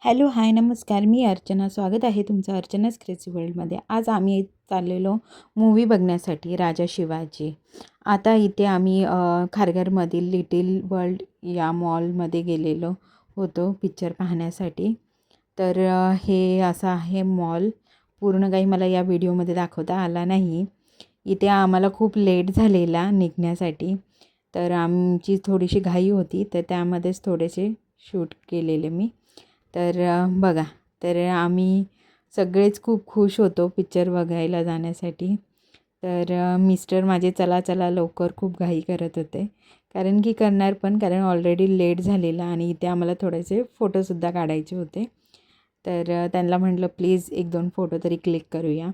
Hello hi नमस्कार, मी अर्चना. स्वागत आहे तुमचं अर्चनाच क्रेझी वर्ल्डमध्ये. आज आम्ही चाललेलो मूवी बघण्यासाठी राजा शिवाजी. आता इथे आम्ही खारघरमधील लिटिल वर्ल्ड या मॉलमध्ये गेलेलो होतो पिक्चर पाहण्यासाठी. तर हे असं आहे मॉल. पूर्ण काही मला या व्हिडिओमध्ये दाखवता आला नाही. इथे आम्हाला खूप लेट झालेला निघण्यासाठी, तर आमची थोडीशी घाई होती, तर त्यामध्येच थोडेसे शूट केलेले मी. तर बघा, तर आम्ही सगळेच खूप खुश होतो पिक्चर बघायला जाण्यासाठी. तर मिस्टर माझे चला चला लवकर खूप घाई करत होते, कारण की करणार पण, कारण ऑलरेडी लेट झालेला आणि इथे आम्हाला थोडेसे फोटोसुद्धा काढायचे होते. तर त्यांना म्हटलं प्लीज 1-2 फोटो तरी क्लिक करूया.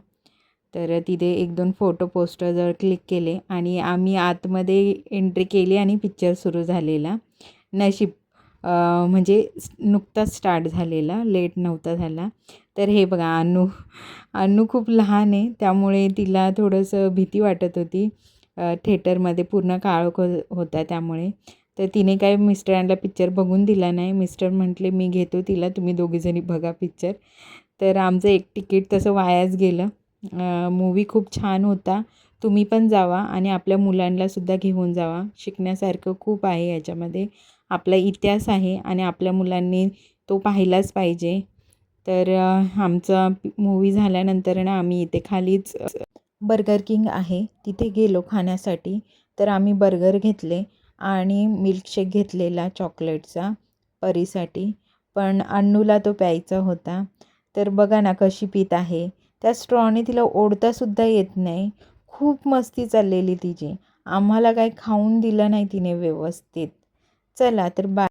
तर तिथे 1-2 फोटो पोस्टरवर क्लिक केले आणि आम्ही आतमध्ये एंट्री केली आणि पिक्चर सुरू झालेला. नशीब म्हणजे नुकताच स्टार्ट झालेला, लेट नव्हता झाला. तर हे बघा, अन्नू खूप लहान आहे, त्यामुळे तिला थोडंसं भीती वाटत होती. थिएटरमध्ये पूर्ण काळोख होता त्यामुळे. तर तिने काय मिस्टरांना पिक्चर बघून दिला नाही. मिस्टर म्हटले मी घेतो तिला, तुम्ही दोघीजणी बघा पिक्चर. तर आमचं एक तिकीट तसं वायाच गेलं. मूवी खूप छान होता. तुम्ही पण जावा आणि आपल्या मुलांनासुद्धा घेऊन जावा. शिकण्यासारखं खूप आहे याच्यामध्ये. आपला इतिहास आहे आणि आपल्या मुलांनी तो पाहिलाच पाहिजे. तर आमचा मूवी झाल्यानंतर ना आम्ही इथे खालीच बर्गर किंग आहे तिथे गेलो खाण्यासाठी. तर आम्ही बर्गर घेतले आणि मिल्कशेक घेतलेला चॉकलेटचा परीसाठी. पण अन्नूला तो प्यायचा होता. तर बघा ना कशी पीत आहे. त्या स्ट्रॉने तिला ओढतासुद्धा येत नाही. खूप मस्ती चाललेली तिची. आम्हाला काही खाऊन दिलं नाही तिने व्यवस्थित. चला तर बाय.